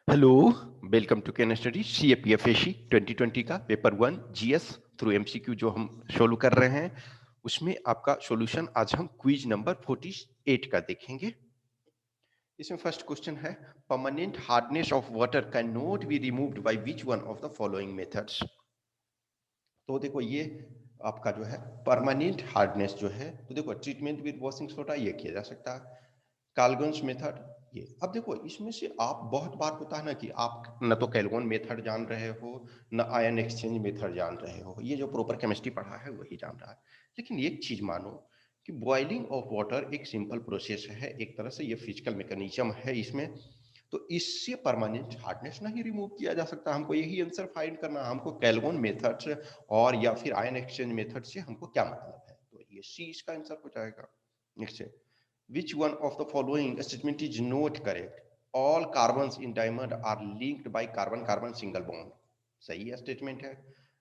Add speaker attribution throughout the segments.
Speaker 1: Hello, welcome to can study CAPFAC 2020 का paper 1 GS through MCQ जो हम solve कर रहे हैं, उसमें आपका सॉल्यूशन आज हम क्विज नंबर 48 का देखेंगे। इसमें फर्स्ट क्वेश्चन है, permanent hardness of water can not be removed by which one of the following methods. तो देखो ये आपका जो है परमानेंट हार्डनेस जो है, तो देखो ट्रीटमेंट विद वॉशिंग सोडा ये किया जा सकता है, कैल्गन्स मेथड ये। अब देखो इसमें से आप बहुत बार होता है ना कि आप न तो कैल्गन मेथड जान रहे हो, न आयन एक्सचेंज मेथड जान रहे हो, ये जो प्रॉपर केमिस्ट्री पढ़ा है वही जान रहा है। लेकिन एक चीज मानो कि बॉइलिंग ऑफ वाटर एक सिंपल प्रोसेस है, एक तरह से ये फिजिकल मैकेनिज्म है इसमें, तो इससे परमानेंट हार्डनेस नहीं रिमूव किया जा सकता। हमको यही आंसर फाइंड करना है, हमको कैल्गन मेथड से और या फिर आयन एक्सचेंज मेथड से हमको क्या मतलब है, तो ये सी इसका आंसर हो जाएगा। नेक्स्ट है, which one of the following statement is not correct? All carbons in diamond are linked by carbon-carbon single bond. सही है स्टेटमेंट है।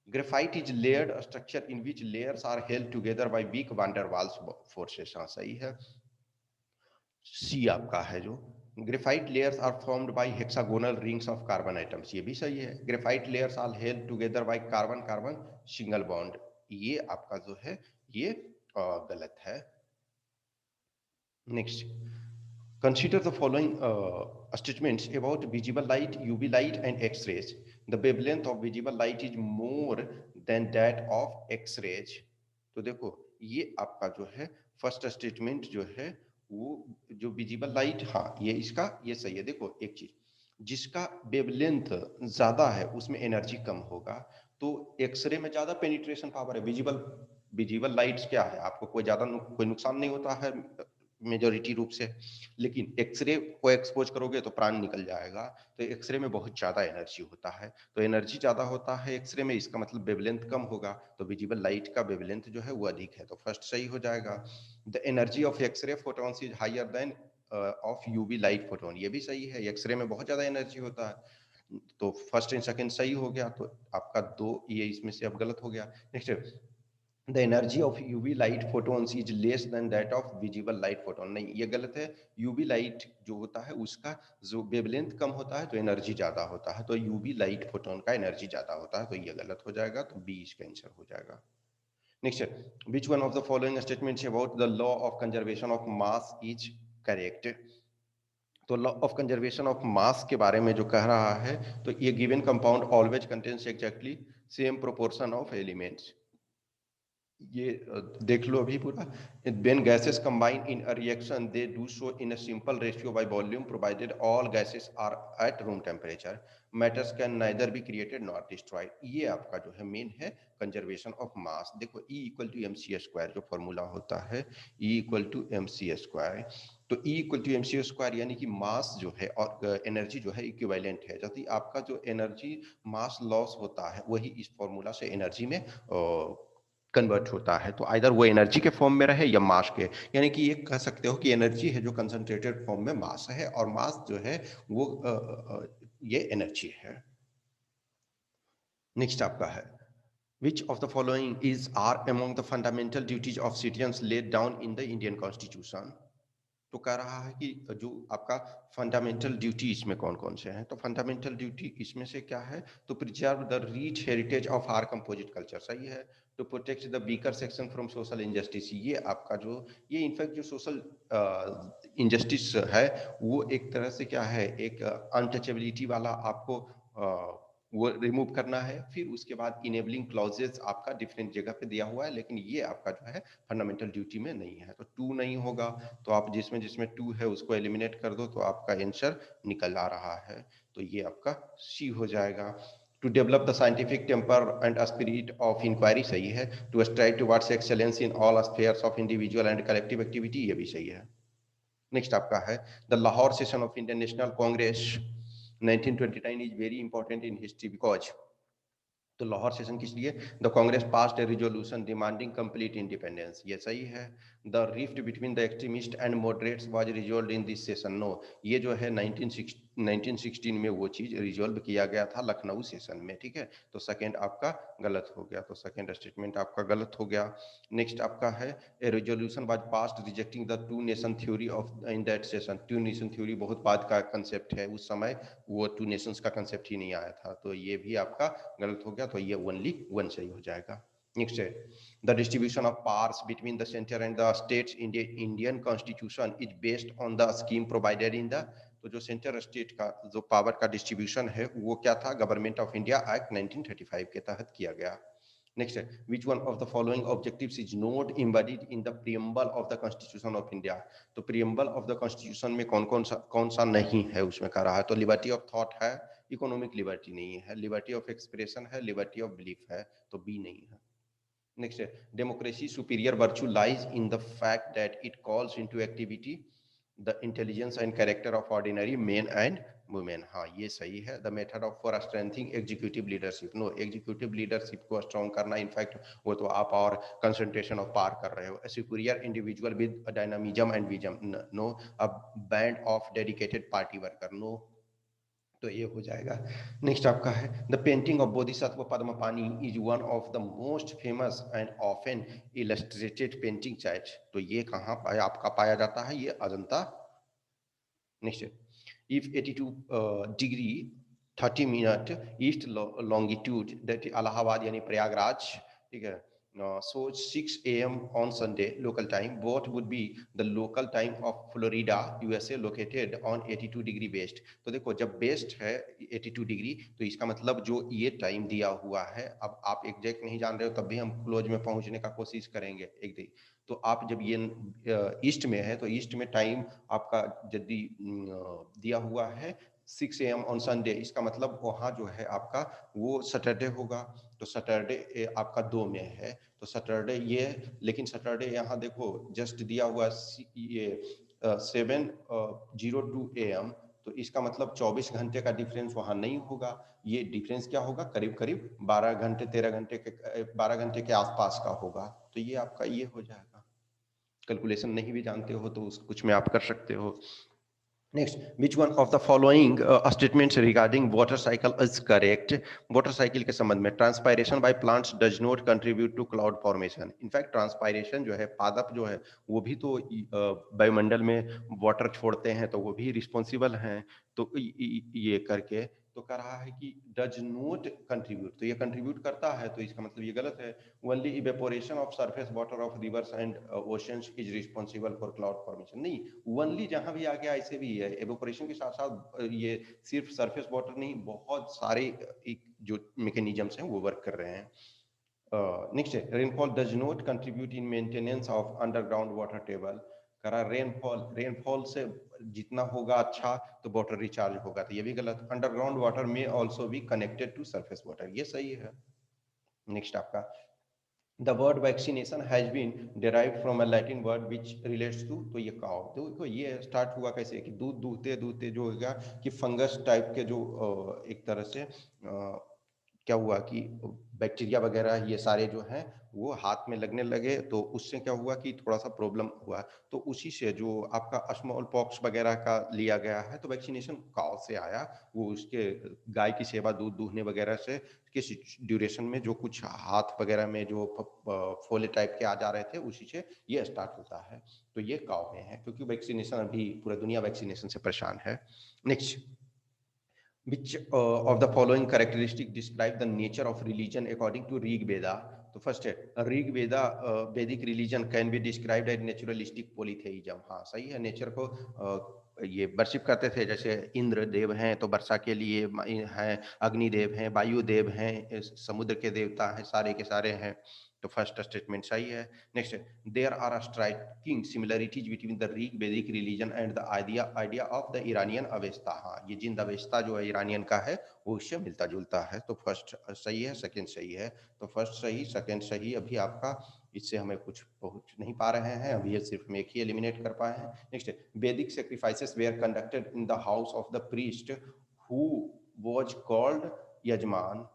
Speaker 1: Graphite is layered structure in which layers are held together by weak van der Waals forces. हाँ सही है। C आपका है जो graphite layers are formed by hexagonal rings of carbon items, ये भी सही है। Graphite layers are held together by carbon carbon single bond, ये आपका जो है ये गलत है। Next, consider the following statements about visible light, UV light and X-rays. The wavelength of visible light is more than that of X-rays. तो देखो ये आपका जो है फर्स्ट स्टेटमेंट जो है वो जो विजिबल लाइट, हाँ ये इसका ये सही है। देखो एक चीज, जिसका वेवलेंथ ज्यादा है उसमें एनर्जी कम होगा, तो एक्सरे में ज्यादा पेनिट्रेशन पावर है। विजिबल विजिबल लाइट्स क्या है, आपको कोई ज्यादा कोई नुकसान नहीं होता है मेजोरिटी रूप से, लेकिन एक्सरे को एक्सपोज करोगे तो प्राण निकल जाएगा। तो एक्सरे में बहुत ज्यादा एनर्जी होता है, तो एनर्जी ज्यादा होता है एक्सरे में, इसका मतलब वेवलेंथ कम होगा, तो विजिबल लाइट का वेवलेंथ जो है वो अधिक है, तो फर्स्ट सही हो जाएगा। The energy of x ray photons is higher than of UV light photon, ये भी सही है, एक्सरे में बहुत ज्यादा एनर्जी होता है, तो फर्स्ट एंड सेकंड सही हो गया, तो आपका दो ये इसमें से अब गलत हो गया। Next, the energy of UV light photons is less than that of visible light photon, नहीं ये गलत है। UV लाइट जो होता है उसका जो वेवलेंथ कम होता है तो एनर्जी ज्यादा होता है, तो UV लाइट फोटोन का एनर्जी ज्यादा होता है, तो ये गलत हो जाएगा, तो बी इसका आंसर हो जाएगा। Next, which one of the following statements about the law of conservation of mass is correct? तो law of conservation of mass के बारे में जो कह रहा है, तो ये given compound always contains exactly same proportion of elements, ये देख लो अभी पूरा। when gases combine in a reaction they do so in a simple ratio by volume provided all gases are at room temperature, matters can neither be created nor destroyed, ये आपका जो है main है conservation of mass. देखो E equal to mc² जो formula होता है, E equal to mc², तो E इक्वल टू mc² यानी कि मास जो है और एनर्जी जो है इक्विवेलेंट है। यदि आपका जो एनर्जी मास लॉस होता है वही इस फॉर्मूला से एनर्जी में कन्वर्ट होता है, तो आइदर वो एनर्जी के फॉर्म में रहे या मास के, यानी कि ये कह सकते हो कि एनर्जी है जो कंसंट्रेटेड फॉर्म में मास है, और मास जो है वो ये एनर्जी है। नेक्स्ट आपका है, which of the following is are among the fundamental duties of citizens laid down in the Indian Constitution? तो कह रहा है कि जो आपका फंडामेंटल ड्यूटी इसमें कौन कौन से हैं, तो फंडामेंटल ड्यूटी इसमें से क्या है, तो preserve the rich heritage of our composite culture, सही है। To protect the weaker section from social injustice, ये आपका जो ये इनफैक्ट जो सोशल इंजस्टिस है वो एक तरह से क्या है, एक अनटचेबिलिटी वाला आपको वो रिमूव करना है। फिर उसके बाद इनेबलिंग क्लॉजेस आपका डिफरेंट जगह पे दिया हुआ है, लेकिन ये आपका जो है फंडामेंटल ड्यूटी में नहीं है, तो टू नहीं होगा, तो आप जिसमें जिसमें टू है उसको एलिमिनेट कर दो, तो आपका आंसर निकल आ रहा है, तो ये आपका सी हो जाएगा। To develop the scientific temper and spirit of inquiry, सही है। To strive towards excellence in all spheres of individual and collective activity, ये भी सही है। नेक्स्ट आपका है, the Lahore session of Indian National Congress 1929 is very important in history because, तो Lahore session किस लिए, the Congress passed a resolution demanding complete independence, ये सही है। The rift between the extremist and moderates was resolved in this session, no, ये जो है 1916 में वो चीज रिजॉल्व किया गया था लखनऊ सेशन में, ठीक है। तो सेकंड आपका गलत हो गया, तो सेकंड स्टेटमेंट आपका गलत हो गया। नेक्स्ट आपका है a resolution was passed rejecting the two nation theory of in that session. Two nation theory बहुत बाद का कंसेप्ट है, उस समय वो टू नेशंस का कंसेप्ट ही नहीं आया था, तो ये भी आपका गलत हो गया, तो ये ओनली वन सही हो जाएगा। नेक्स्ट है the distribution of powers between the centre and the states in the Indian constitution is based on the scheme provided in the. तो जो सेंटर स्टेट का जो पावर का डिस्ट्रीब्यूशन है वो क्या था, गवर्नमेंट ऑफ इंडिया एक्ट 1935 के तहत किया गया। नेक्स्ट है विच one of the following objectives is not embedded in the preamble of the constitution of India. तो प्रीएम्बल ऑफ द कॉन्स्टिट्यूशन में कौन सा नहीं है उसमें कह रहा है, तो लिबर्टी ऑफ थॉट है, इकोनॉमिक लिबर्टी नहीं है, लिबर्टी ऑफ एक्सप्रेशन है, लिबर्टी ऑफ बिलीफ है, तो बी नहीं है। नेक्स्ट है democracy superior virtue lies in the fact that it calls into activity the intelligence and character of ordinary men and women. हाँ ये सही है। The method of for strengthening executive leadership, no executive leadership को strong करना, in fact वो तो आप और कंसंट्रेशन ऑफ पावर कर रहे हो। Superior individual with dynamism and vision, no. A band of dedicated party worker, no, तो ये हो जाएगा। नेक्स्ट आपका है the painting of Bodhisattva Padmapani is one of the most famous and often illustrated painting sites. तो ये कहाँ पाया आपका पाया जाता है, ये Ajanta. Next if 82 degree 30 minute east longitude that Allahabad यानी प्रयागराज, ठीक है, so 6 a.m. on Sunday local time, what would be the local time of Florida USA located on 82 degree west। तो देखो जब बेस्ट है 82 डिग्री तो इसका मतलब जो ये टाइम दिया हुआ है, अब आप एग्जैक्ट नहीं जान रहे हो तब भी हम क्लोज में पहुंचने का कोशिश करेंगे एक दिन। तो आप जब ये ईस्ट में है तो ईस्ट में टाइम आपका यदि दिया हुआ है 6 a.m. ऑन संडे, इसका मतलब वहाँ जो है आपका वो सैटरडे होगा, तो सैटरडे आपका 2 में है, तो सैटरडे ये, लेकिन सैटरडे यहाँ देखो जस्ट दिया हुआ ये 7:02 a.m., तो इसका मतलब 24 घंटे का डिफरेंस वहाँ नहीं होगा, ये डिफरेंस क्या होगा, करीब करीब 12 घंटे 13 घंटे के 12 घंटे के आसपास का होगा, तो ये आपका ये हो जाएगा। कैलकुलेशन नहीं भी जानते हो तो कुछ में आप कर सकते हो। Next which one of the following statements regarding water cycle is correct. Water cycle के संबंध में transpiration by plants does not contribute to cloud formation. In fact transpiration जो है, पादप जो है वो भी तो वायुमंडल में वाटर छोड़ते हैं, तो वो भी रिस्पॉन्सिबल हैं, तो ये करके तो कह रहा है कि डज नॉट कंट्रीब्यूट, तो ये कंट्रीब्यूट करता है, तो इसका मतलब ये गलत है। Only evaporation of surface water of reverse and oceans is responsible for cloud formation, नहीं, ओनली जहां भी आ गया ऐसे भी है, एवेपोरेशन के साथ साथ ये सिर्फ सरफेस वाटर नहीं, बहुत सारे जो मैकेनिज्म्स हैं वो वर्क कर रहे हैं। नेक्स्ट है rainfall does not contribute in maintenance of underground water table. करा रेनफॉल से जितना होगा अच्छा तो वाटर रिचार्ज होगा, तो ये भी गलत। अंडरग्राउंड वाटर में ऑल्सो भी कनेक्टेड टू सरफेस वाटर, ये सही है। नेक्स्ट आपका the word vaccination has been derived from a Latin word which relates to, तो ये काउ, तो देखो ये स्टार्ट हुआ कैसे कि दूध दूहते दूहते जो होगा कि फंगस टाइप के जो एक तरह से क्या हुआ कि बैक्टीरिया वगैरह ये सारे जो हैं वो हाथ में लगने लगे, तो उससे क्या हुआ कि थोड़ा सा प्रॉब्लम हुआ, तो उसी से जो आपका स्मॉल पॉक्स वगैरह का लिया गया है, तो वैक्सीनेशन काउ से आया, वो उसके गाय की सेवा दूध दूहने वगैरह से किस ड्यूरेशन में जो कुछ हाथ वगैरह में जो फोले टाइप के आ जा रहे थे उसी से ये स्टार्ट होता है, तो ये काउ में है, क्योंकि वैक्सीनेशन अभी पूरा दुनिया वैक्सीनेशन से परेशान है। Next which of the following characteristic describe the nature of religion according to Rig Veda। तो फर्स्ट है Rig Veda Vedic religion can be described as naturalistic polytheism. हाँ सही है, नेचर को ये वर्शिप करते थे, जैसे इंद्र देव हैं तो वर्षा के लिए हैं, अग्नि देव हैं, वायु देव हैं, समुद्र के देवता हैं, सारे के सारे हैं, तो फर्स्ट स्टेटमेंट सही है। Next there are striking similarities between the Rig Vedic religion and the idea of the Iranian Avesta. हाँ ये जिंद अवेस्ता जो है ईरानियन का है वो उससे मिलता जुलता है, तो फर्स्ट सही है, सेकंड सही है, तो फर्स्ट सही सेकंड सही। अभी आपका इससे हमें कुछ पहुंच नहीं पा रहे हैं, अभी ये सिर्फ हम एक ही एलिमिनेट कर पाए हैं। Next Vedic sacrifices were conducted in the house of the priest who was called yajaman,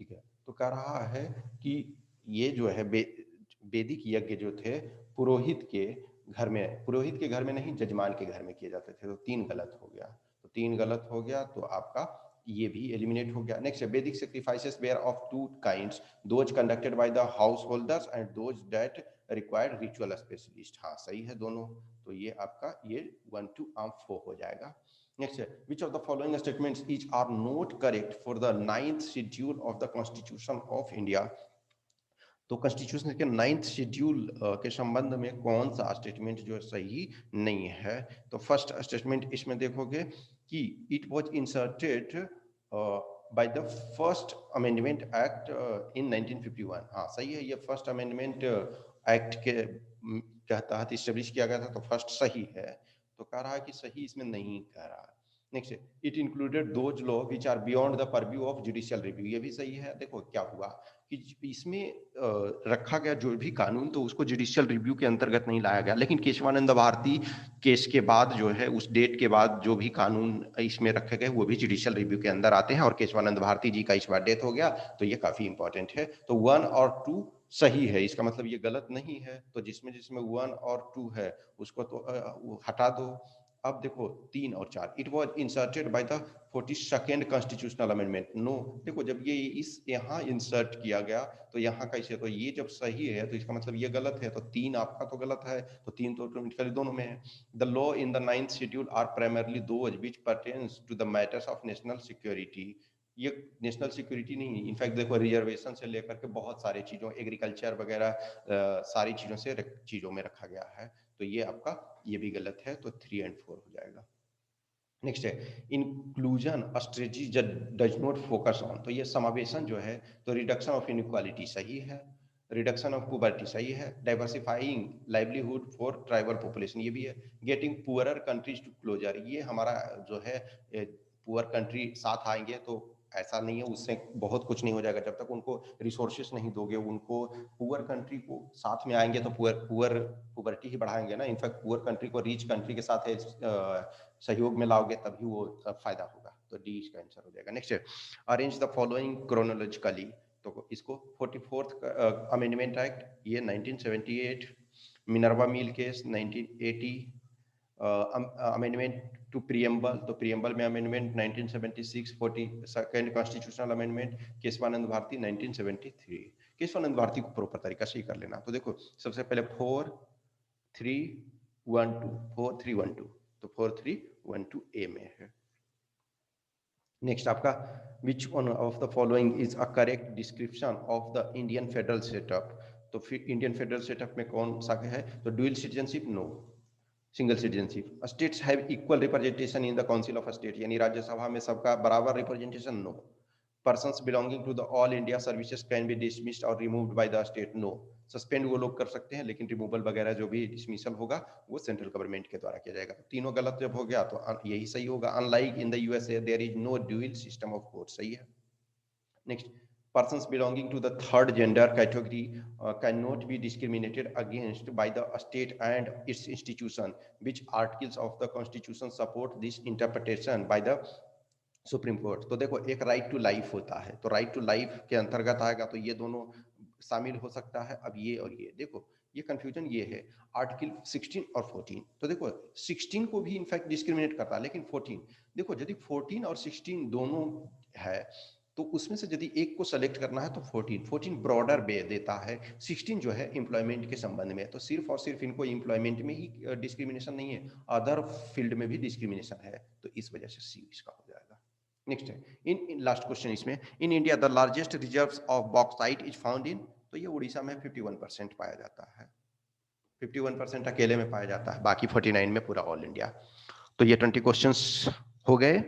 Speaker 1: ठीक है, तो कह रहा है कि ये जो है वैदिक यज्ञ जो थे पुरोहित के घर में, पुरोहित के घर में नहीं जजमान के घर में किए जाते थे, तो 3 गलत हो गया। तो 3 गलत हो गया, तो आपका ये भी एलिमिनेट हो गया। नेक्स्ट है Vedic sacrifices were of two kinds, those conducted by the householders and those that required ritual specialist. हाँ सही है दोनों, तो ये आपका ये 1 to 4 हो जाएगा। नेक्स्ट है which of the following statements is are not correct for the 9th schedule of the constitution of India. तो कॉन्स्टिट्यूशन के 9th शेड्यूल के संबंध में कौन सा स्टेटमेंट जो सही नहीं है। तो फर्स्ट स्टेटमेंट इसमें देखोगे कि it was inserted by the first amendment act in 1951। हाँ सही है, ये फर्स्ट अमेंडमेंट एक्ट के तहत इस्टेब्लिश किया गया था, तो फर्स्ट सही है। तो कह रहा है कि सही इसमें नहीं कह रहा है। Next, it included those law which are beyond the purview of judicial review, ये भी सही है। देखो क्या हुआ कि इसमें रखा गया जो भी कानून, तो उसको जुडिशियल रिव्यू के अंतर्गत नहीं लाया गया, लेकिन केशवानंद भारती केस के बाद जो है, उस डेट के बाद जो भी कानून इसमें रखे गए वो भी जुडिशियल रिव्यू के अंदर आते हैं, और केशवानंद भारती जी का इस बार डेथ हो गया, तो ये काफी इंपॉर्टेंट है। तो 1 और 2 सही है, इसका मतलब ये गलत नहीं है। तो जिसमें जिसमें 1 और 2 है उसको तो हटा दो। अब देखो 3 और 4, it was inserted by the 42nd constitutional amendment. No, देखो जब ये इस यहाँ इंसर्ट किया गया तो यहाँ कैसे, तो ये जब सही है तो इसका मतलब ये गलत है, तो 3 आपका तो गलत है, तो 3 तो ऑटोमेटिकली दोनों में है। The law in the 9th schedule are primarily those which pertains to the matters of national security. ये नेशनल सिक्योरिटी नहीं, इनफैक्ट देखो रिजर्वेशन से लेकर के बहुत सारी चीजों, एग्रीकल्चर वगैरह सारी चीजों से चीजों में रखा गया है, तो ये आपका ये भी गलत है, तो 3 और 4 हो जाएगा। नेक्स्ट है inclusion strategy does not focus on, तो ये समावेशन जो है, तो रिडक्शन ऑफ इनइक्वालिटी सही है, रिडक्शन ऑफ पुअर्टी सही है, diversifying livelihood for tribal population ये भी है, getting poorer countries to closer, ये हमारा जो है पुअर कंट्री साथ आएंगे तो ऐसा नहीं है, उससे बहुत कुछ नहीं हो जाएगा जब तक उनको रिसोर्सेस नहीं दोगे, उनको पुअर कंट्री को साथ में आएंगे तो पुअर्टी ही बढ़ाएंगे ना। इनफैक्ट पुअर कंट्री को रिच कंट्री के साथ सहयोग में लाओगे तभी वो फायदा होगा, तो डी इसका आंसर हो जाएगा। नेक्स्ट है अरेंज द फॉलोइंग क्रोनोलॉजिकली, तो इसको 44th अमेंडमेंट एक्ट ये 1978, Minerva mill case 1980, amendment to preamble, तो प्रियम्बल में amendment 1976, 42nd constitutional amendment, Kesavananda Bharati 1973। Kesavananda Bharati को प्रॉपर तरीका से ही कर लेना। तो देखो सबसे पहले 4 3 1 2, 4 3 1 2, तो 4 3 1 2 ए में है। नेक्स्ट आपका विच one of the following is a correct description of the Indian federal setup, तो फिर इंडियन फेडरल सेटअप में कौन सा है, तो dual citizenship no, single citizenship, states have equal representation in the council of state, यानी राज्यसभा में सबका बराबर representation no, persons belonging to the all India services can be dismissed और removed by the state no, suspend वो लोग कर सकते हैं लेकिन रिमूवल वगैरह जो भी डिसमिसल होगा वो सेंट्रल गवर्नमेंट के द्वारा किया जाएगा। तीनों गलत जब हो गया तो यही सही होगा, unlike in the USA there is no dual system of court, सही है। Next, persons belonging to the third gender category cannot be discriminated against by the state and its institution, which articles of the constitution support this interpretation by the supreme court. तो देखो एक right to life होता है, तो right to life के अंतर्गत आएगा, तो ये दोनों शामिल हो सकता है। अब ये और ये देखो, ये कंफ्यूजन ये है आर्टिकल 16 और 14, तो देखो 16 को भी इनफैक्ट डिस्क्रिमिनेट करता है, लेकिन 14 देखो यदि 14 और 16 दोनों है तो उसमें से यदि एक को सेलेक्ट करना है तो 14 ब्रॉडर बे देता है, 16 जो है एम्प्लॉयमेंट के संबंध में, तो सिर्फ और सिर्फ इनको एम्प्लॉयमेंट में ही डिस्क्रिमिनेशन नहीं है, अदर फील्ड में भी डिस्क्रिमिनेशन है, तो इस वजह से सी इसका हो जाएगा। नेक्स्ट है इन लास्ट क्वेश्चन इसमें, in India the largest reserves of bauxite is found in, तो ये उड़ीसा में 51% पाया जाता है, 51% अकेले में पाया जाता है, बाकी 49 में पूरा ऑल इंडिया। तो ये 20 क्वेश्चंस हो गए,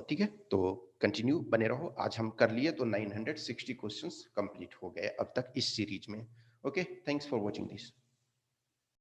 Speaker 1: ठीक है, तो कंटिन्यू बने रहो, आज हम कर लिए तो 960 क्वेश्चंस कंप्लीट हो गए अब तक इस सीरीज में। Okay, thanks for watching this.